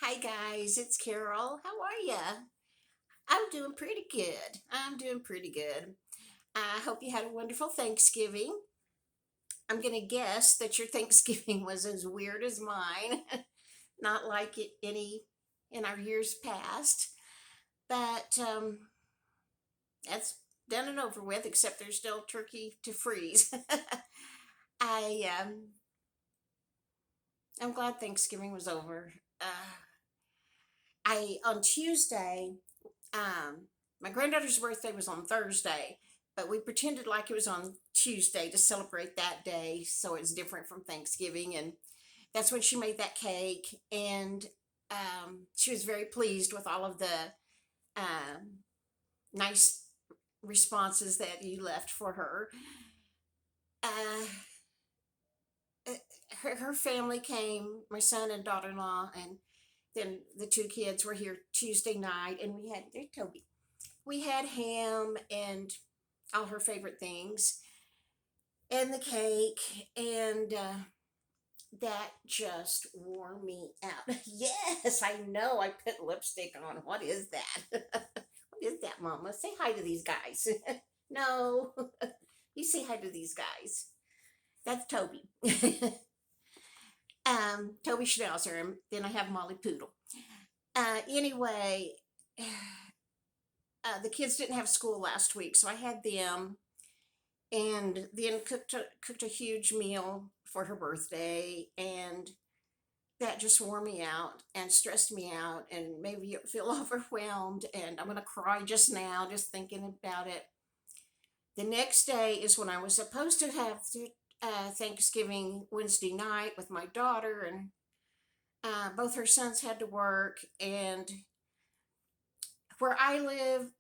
Hi guys, it's Carol. How are ya? I'm doing pretty good. I'm doing pretty good. I hope you had a wonderful Thanksgiving. I'm gonna guess that your Thanksgiving was as weird as mine, not like it any in our years past. But that's done and over with. Except there's still turkey to freeze. I I'm glad Thanksgiving was over. I on Tuesday my granddaughter's birthday was on Thursday, but we pretended like it was on Tuesday to celebrate that day, so it's different from Thanksgiving. And that's when she made that cake, and she was very pleased with all of the um, nice responses that you left for her. Uh, her family came, my son and daughter-in-law, and then the two kids were here Tuesday night, and we had Toby. We had ham and all her favorite things and the cake, and that just wore me out. Yes, I know. I put lipstick on. What is that? What is that, Mama? Say hi to these guys. No, you say hi to these guys. That's Toby. Toby Schnauzer, and then I have Molly Poodle. Anyway, the kids didn't have school last week, so I had them, and then cooked a huge meal for her birthday, and that just wore me out and stressed me out and made me feel overwhelmed, and I'm gonna cry just now just thinking about it. The next day is when I was supposed to have Thanksgiving Wednesday night with my daughter, and both her sons had to work, and where I live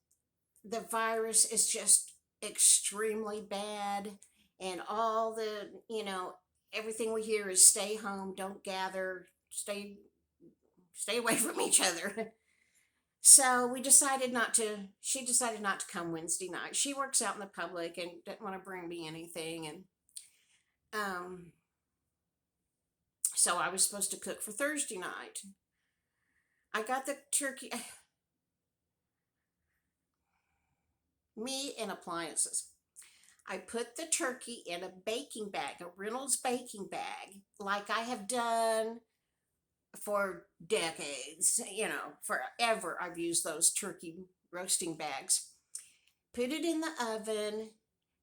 the virus is just extremely bad, and all the everything we hear is stay home, don't gather, stay away from each other. So she decided not to come Wednesday night. She works out in the public and didn't want to bring me anything. And um so I was supposed to cook for Thursday night. I got the turkey, meat and appliances. I put the turkey in a baking bag, a Reynolds baking bag, like I have done for decades. Forever I've used those turkey roasting bags. Put it in the oven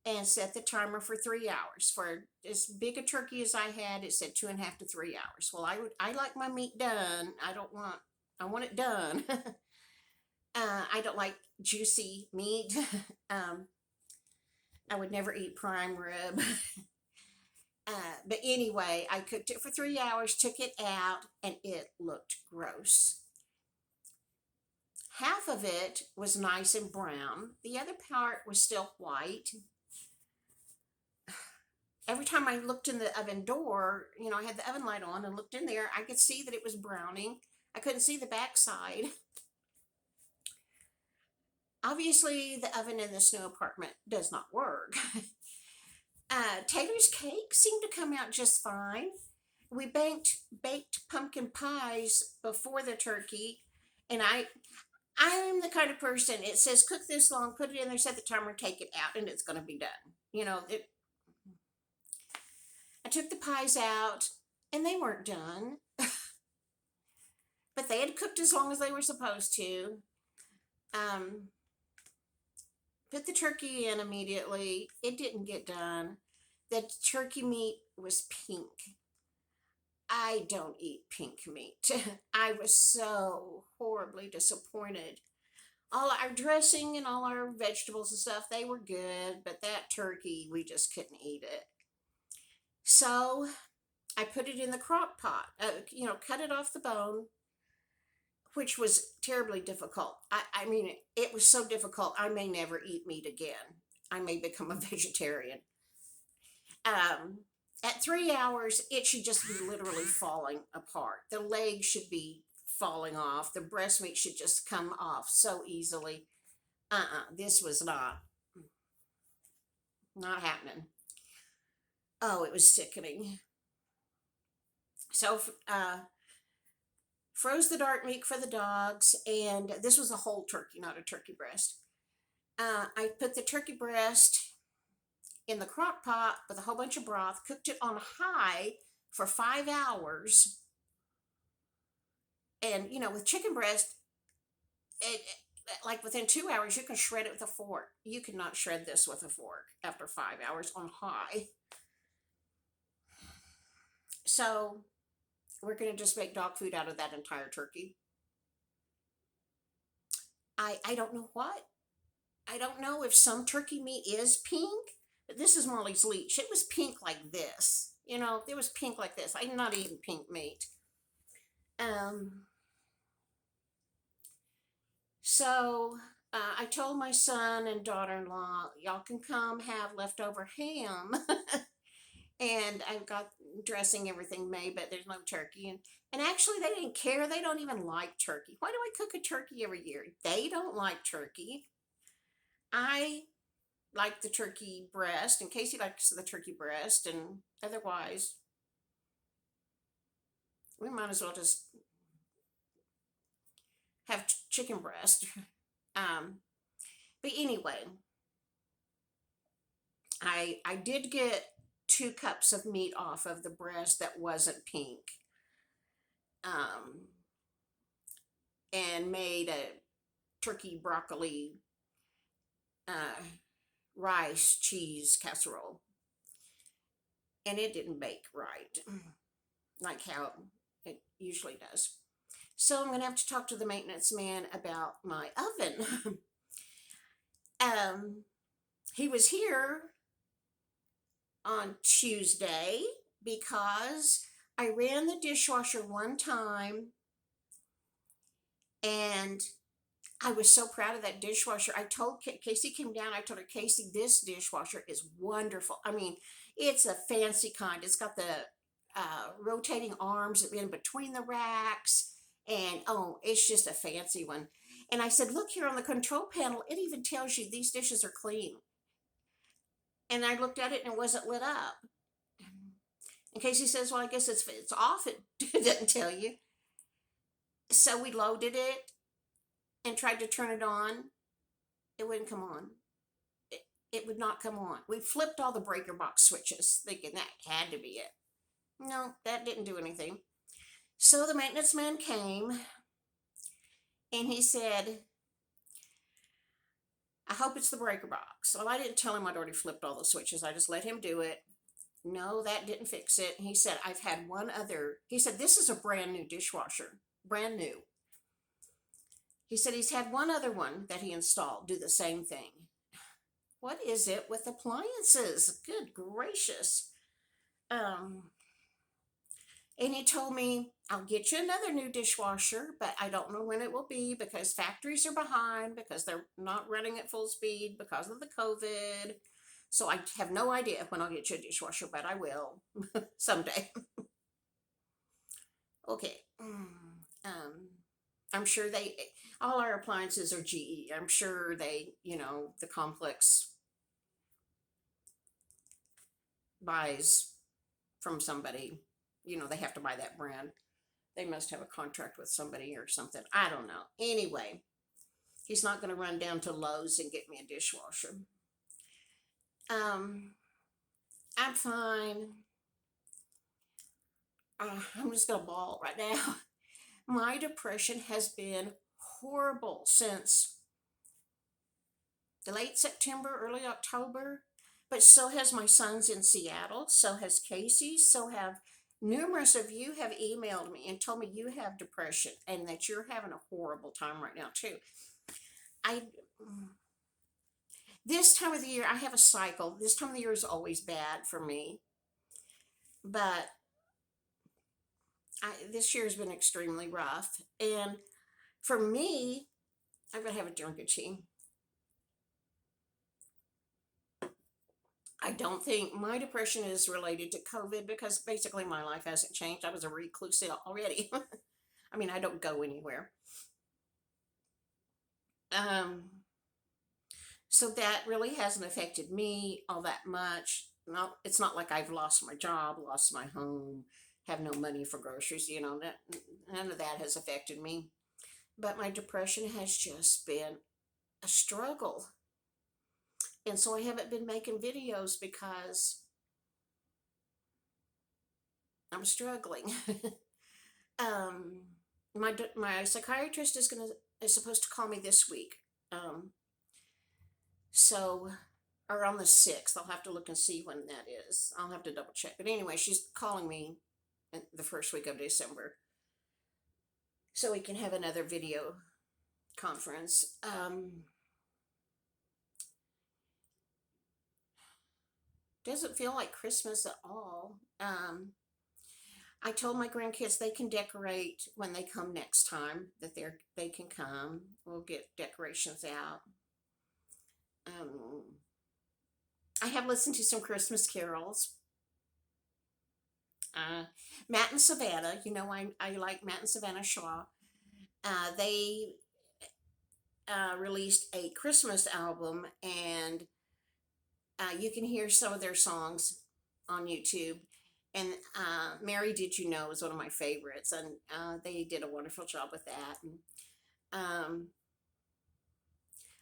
and set the timer for 3 hours. For as big a turkey as I had, it said 2.5 to 3 hours. Well, I like my meat done. I want it done. I don't like juicy meat. um, I would never eat prime rib. But anyway, I cooked it for 3 hours, took it out, and it looked gross. Half of it was nice and brown, the other part was still white. Every time I looked in the oven door, I had the oven light on and looked in there, I could see that it was browning. I couldn't see the backside. Obviously, the oven in this new apartment does not work. Taylor's cake seemed to come out just fine. We baked pumpkin pies before the turkey, and I'm the kind of person, it says cook this long, put it in there, set the timer, take it out, and it's going to be done. I took the pies out, and they weren't done, but they had cooked as long as they were supposed to. Um, Put the turkey in immediately. It didn't get done. The turkey meat was pink. I don't eat pink meat. I was so horribly disappointed. All our dressing and all our vegetables and stuff, they were good, but that turkey, we just couldn't eat it. So I put it in the crock pot, cut it off the bone, which was terribly difficult. I mean, it was so difficult, I may never eat meat again. I may become a vegetarian. Um, at 3 hours, it should just be literally falling apart. The legs should be falling off. The breast meat should just come off so easily. This was not happening. Oh, it was sickening. So froze the dark meat for the dogs, and this was a whole turkey, not a turkey breast. I put the turkey breast in the crock pot with a whole bunch of broth, cooked it on high for 5 hours. And, with chicken breast, it, like within 2 hours, you can shred it with a fork. You cannot shred this with a fork after 5 hours on high. So we're going to just make dog food out of that entire turkey. I don't know what. I don't know if some turkey meat is pink, but this is Molly's leech. It was pink like this. It was pink like this. I'm not eating pink meat. So I told my son and daughter-in-law, y'all can come have leftover ham. And I've got dressing, everything made, but there's no turkey. And actually, they didn't care. They don't even like turkey. Why do I cook a turkey every year? They don't like turkey. I like the turkey breast, and Casey likes the turkey breast, and otherwise, we might as well just have chicken breast. But anyway, I did get 2 cups of meat off of the breast that wasn't pink, um, and made a turkey broccoli uh, rice cheese casserole, and it didn't bake right, like how it usually does. So I'm gonna have to talk to the maintenance man about my oven. um, he was here on Tuesday because I ran the dishwasher one time, and I was so proud of that dishwasher. I told Casey came down. I told her, Casey, this dishwasher is wonderful. I mean, it's a fancy kind. It's got the rotating arms in between the racks, and oh, it's just a fancy one. And I said, look here on the control panel. It even tells you these dishes are clean. And I looked at it and it wasn't lit up. And Casey says, well, I guess it's off. It doesn't tell you. So we loaded it and tried to turn it on. It wouldn't come on. It would not come on. We flipped all the breaker box switches, thinking that had to be it. No, that didn't do anything. So the maintenance man came, and he said, I hope it's the breaker box. Well, I didn't tell him I'd already flipped all the switches. I just let him do it. No, that didn't fix it. He said, I've had one other. He said, this is a brand new dishwasher. Brand new. He said he's had one other one that he installed do the same thing. What is it with appliances? Good gracious. And he told me, I'll get you another new dishwasher, but I don't know when it will be because factories are behind, because they're not running at full speed because of the COVID. So I have no idea when I'll get you a dishwasher, but I will someday. Okay. I'm sure all our appliances are GE. I'm sure the complex buys from somebody. They have to buy that brand. They must have a contract with somebody or something. I don't know. Anyway, he's not going to run down to Lowe's and get me a dishwasher. I'm fine. I'm just going to bawl right now. My depression has been horrible since the late September, early October. But so has my son's in Seattle. So has Casey. So have numerous of you have emailed me and told me you have depression and that you're having a horrible time right now too. This time of the year, I have a cycle. This time of the year is always bad for me. But this year has been extremely rough. And for me, I'm going to have a drink of tea. I don't think my depression is related to COVID because basically my life hasn't changed. I was a recluse already. I mean, I don't go anywhere. So that really hasn't affected me all that much. No, it's not like I've lost my job, lost my home, have no money for groceries. None of that has affected me. But my depression has just been a struggle. And so I haven't been making videos because I'm struggling. um, my psychiatrist is supposed to call me this week. Um, so or on the 6th. I'll have to look and see when that is. I'll have to double check. But anyway, she's calling me in the first week of December so we can have another video conference. Doesn't feel like Christmas at all. I told my grandkids they can decorate when they come next time, that they can come. We'll get decorations out. Um, I have listened to some Christmas carols. Uh, Matt and Savannah, I like Matt and Savannah Shaw. They released a Christmas album, and you can hear some of their songs on YouTube. And Mary Did You Know is one of my favorites, and they did a wonderful job with that. And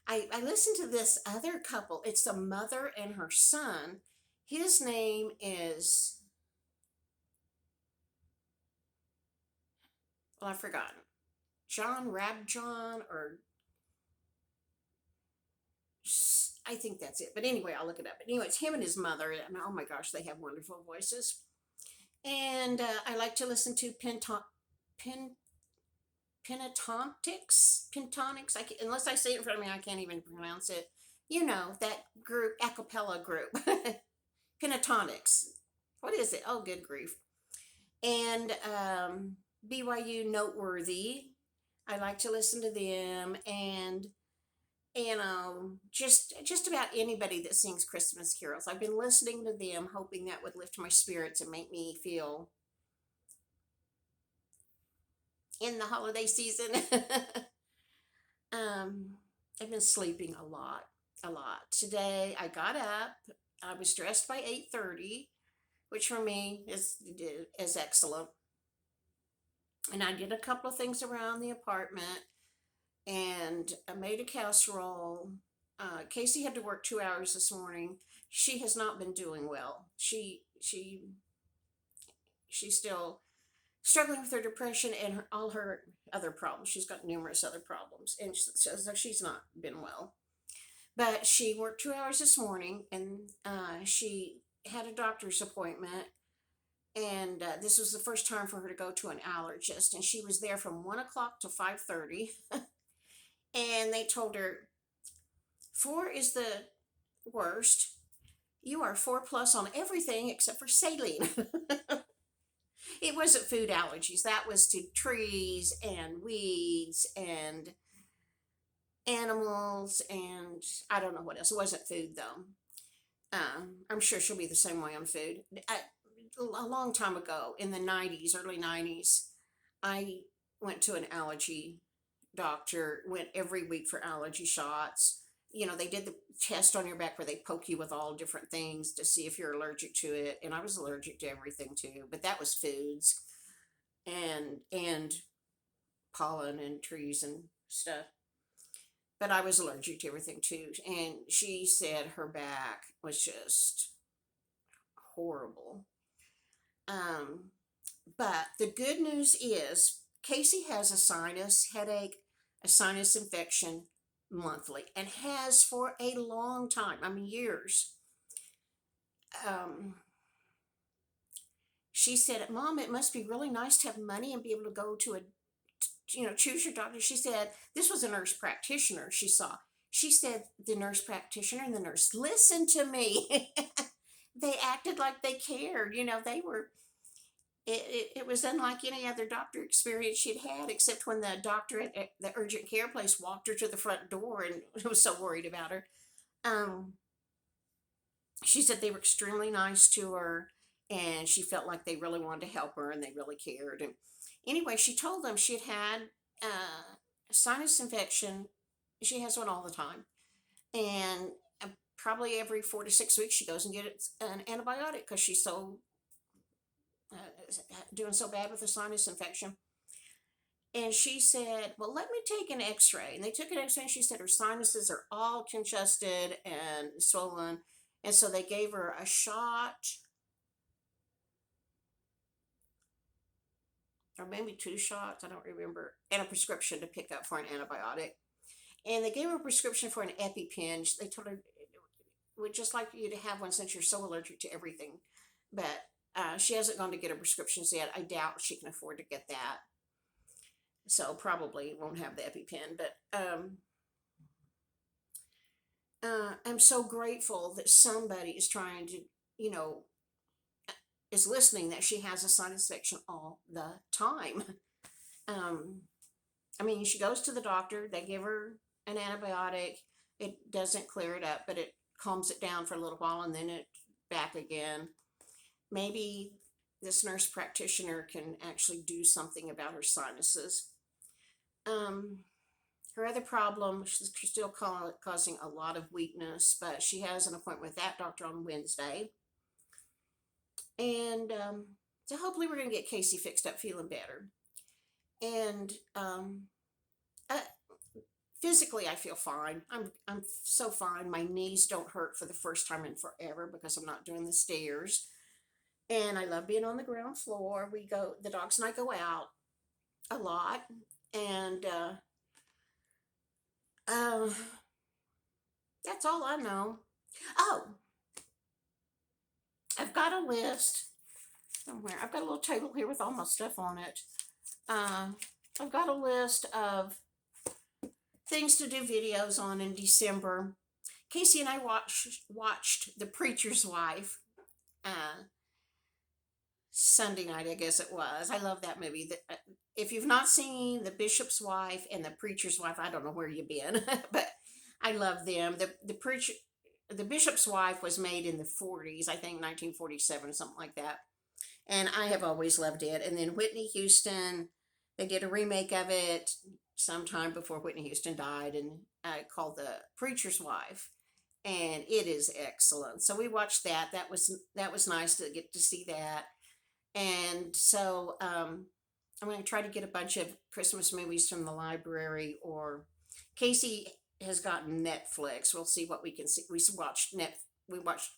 I listened to this other couple. It's a mother and her son. His name is, well, I've forgotten. John Rabjohn, or I think that's it. But anyway, I'll look it up. But anyway, it's him and his mother, and oh my gosh, they have wonderful voices. And I like to listen to pentatonics. Unless I say it in front of me, I can't even pronounce it. That group, a cappella group, pentatonics. What is it? Oh, good grief. And BYU Noteworthy. I like to listen to them, and just about anybody that sings Christmas carols. I've been listening to them, hoping that would lift my spirits and make me feel in the holiday season. I've been sleeping a lot, a lot. Today I got up. I was dressed by 8:30, which for me is excellent. And I did a couple of things around the apartment, and I made a casserole. Casey had to work 2 hours this morning. She has not been doing well. She's still struggling with her depression and all her other problems. She's got numerous other problems, and so she's not been well. But she worked 2 hours this morning, and she had a doctor's appointment. And this was the first time for her to go to an allergist, and she was there from 1 o'clock to 5:30. And they told her 4 is the worst. You are 4+ on everything except for saline. It wasn't food allergies. That was to trees and weeds and animals, and I don't know what else. It wasn't food though. I'm sure she'll be the same way on food. A long time ago, in the 90s, early 90s, I went to an allergy doctor, went every week for allergy shots. They did the test on your back where they poke you with all different things to see if you're allergic to it. And I was allergic to everything too, but that was foods and pollen and trees and stuff. But I was allergic to everything too. And she said her back was just horrible. But the good news is Casey has a sinus headache, a sinus infection monthly, and has for a long time. I mean, years. She said, "Mom, it must be really nice to have money and be able to go to choose your doctor." She said, this was a nurse practitioner she saw. She said, the nurse practitioner and the nurse listened to me. They acted like they cared. They were, it was unlike any other doctor experience she'd had, except when the doctor at the urgent care place walked her to the front door and was so worried about her. She said they were extremely nice to her, and she felt like they really wanted to help her and they really cared. And anyway, she told them she had a sinus infection. She has one all the time, and probably every 4 to 6 weeks she goes and gets an antibiotic because she's so doing so bad with the sinus infection. And she said, well, let me take an x-ray. And they took an x-ray and she said her sinuses are all congested and swollen. And so they gave her a shot, or maybe 2 shots, I don't remember, and a prescription to pick up for an antibiotic. And they gave her a prescription for an EpiPen. They told her, we'd just like you to have one since you're so allergic to everything. But she hasn't gone to get her prescriptions yet. I doubt she can afford to get that. So probably won't have the EpiPen. But I'm so grateful that somebody is trying to, is listening, that she has a sinus infection all the time. I mean, she goes to the doctor, they give her an antibiotic, it doesn't clear it up, but it calms it down for a little while and then it's back again. Maybe this nurse practitioner can actually do something about her sinuses. Her other problem, she's still causing a lot of weakness, but she has an appointment with that doctor on Wednesday. And so hopefully we're going to get Casey fixed up, feeling better. And physically, I feel fine. I'm so fine. My knees don't hurt for the first time in forever because I'm not doing the stairs. And I love being on the ground floor. The dogs and I go out a lot. And that's all I know. Oh, I've got a list somewhere. I've got a little table here with all my stuff on it. I've got a list of things to do videos on in December. Casey and I watched The Preacher's Wife Sunday night, I guess it was. I love that movie. If you've not seen The Bishop's Wife and The Preacher's Wife, I don't know where you've been, but I love them. The Bishop's Wife was made in the 40s, I think 1947, something like that. And I have always loved it. And then Whitney Houston, they did a remake of it sometime before Whitney Houston died, and called The Preacher's Wife. And it is excellent. So we watched that. That was nice to get to see that. And so I'm going to try to get a bunch of Christmas movies from the library, or Casey has gotten Netflix. We'll see what we can see. We watched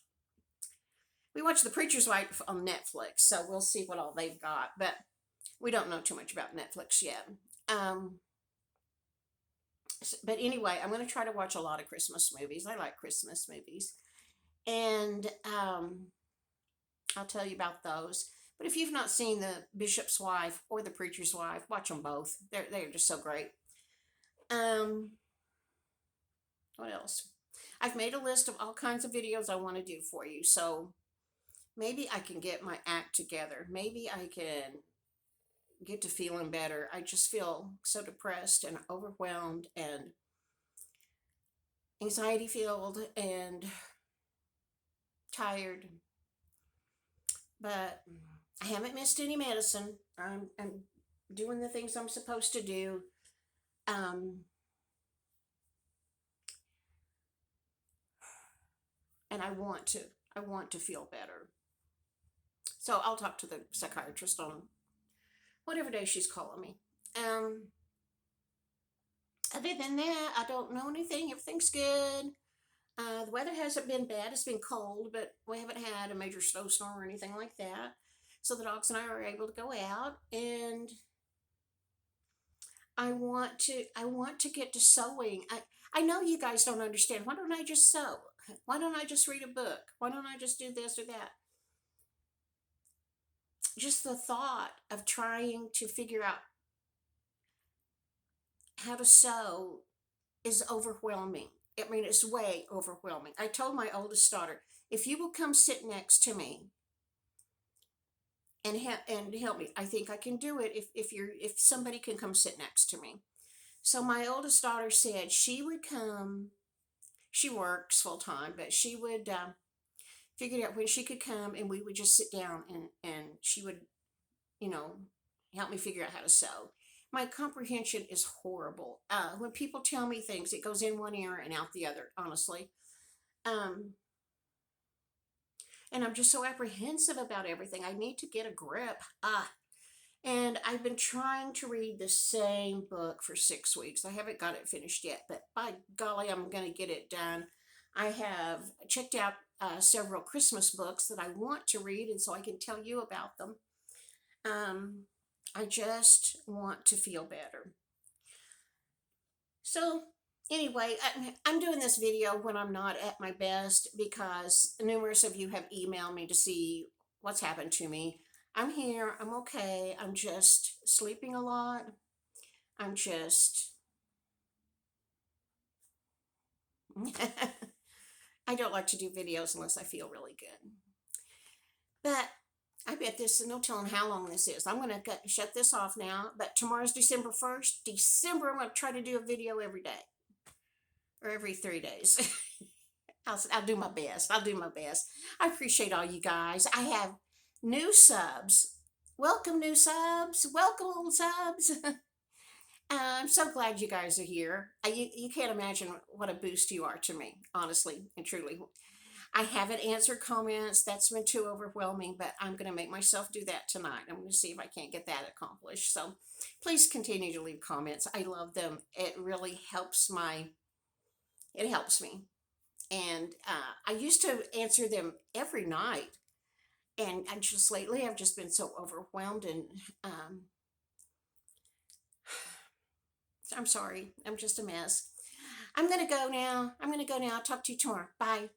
The Preacher's Wife on Netflix, so we'll see what all they've got. But we don't know too much about Netflix yet. But anyway, I'm going to try to watch a lot of Christmas movies. I like Christmas movies, and I'll tell you about those. But if you've not seen The Bishop's Wife or The Preacher's Wife, watch them both. They're just so great. What else? I've made a list of all kinds of videos I want to do for you. So maybe I can get my act together. Maybe I can get to feeling better. I just feel so depressed and overwhelmed and anxiety filled and tired. But I haven't missed any medicine. I'm doing the things I'm supposed to do. And I want to feel better. So I'll talk to the psychiatrist on whatever day she's calling me. Other than that, I don't know anything. Everything's good. The weather hasn't been bad. It's been cold, but we haven't had a major snowstorm or anything like that. So the dogs and I are able to go out, and I want to get to sewing. I know you guys don't understand. Why don't I just sew? Why don't I just read a book? Why don't I just do this or that? Just the thought of trying to figure out how to sew is overwhelming. I mean, it's way overwhelming. I told my oldest daughter, if you will come sit next to me and help me, I think I can do it if somebody can come sit next to me. So my oldest daughter said she would come. She works full time, but she would figure out when she could come, and we would just sit down and she would, help me figure out how to sew. My comprehension is horrible. When people tell me things, it goes in one ear and out the other, honestly. And I'm just so apprehensive about everything. I need to get a grip. And I've been trying to read the same book for 6 weeks. I haven't got it finished yet, but by golly, I'm going to get it done. I have checked out several Christmas books that I want to read, and so I can tell you about them. Um, I just want to feel better. So, anyway, I'm doing this video when I'm not at my best because numerous of you have emailed me to see what's happened to me. I'm here, I'm okay, I'm just sleeping a lot. I'm just. I don't like to do videos unless I feel really good. But I bet this, no telling how long this is. I'm going to shut this off now, but tomorrow's December 1st. December, I'm going to try to do a video every day or every 3 days. I'll do my best. I'll do my best. I appreciate all you guys. I have new subs. Welcome, new subs. Welcome, old subs. I'm so glad you guys are here. You can't imagine what a boost you are to me, honestly and truly. I haven't answered comments. That's been too overwhelming, but I'm going to make myself do that tonight. I'm going to see if I can't get that accomplished. So please continue to leave comments. I love them. It really helps it helps me. And I used to answer them every night. And I just lately, I've just been so overwhelmed and I'm sorry. I'm just a mess. I'm going to go now. Talk to you tomorrow. Bye.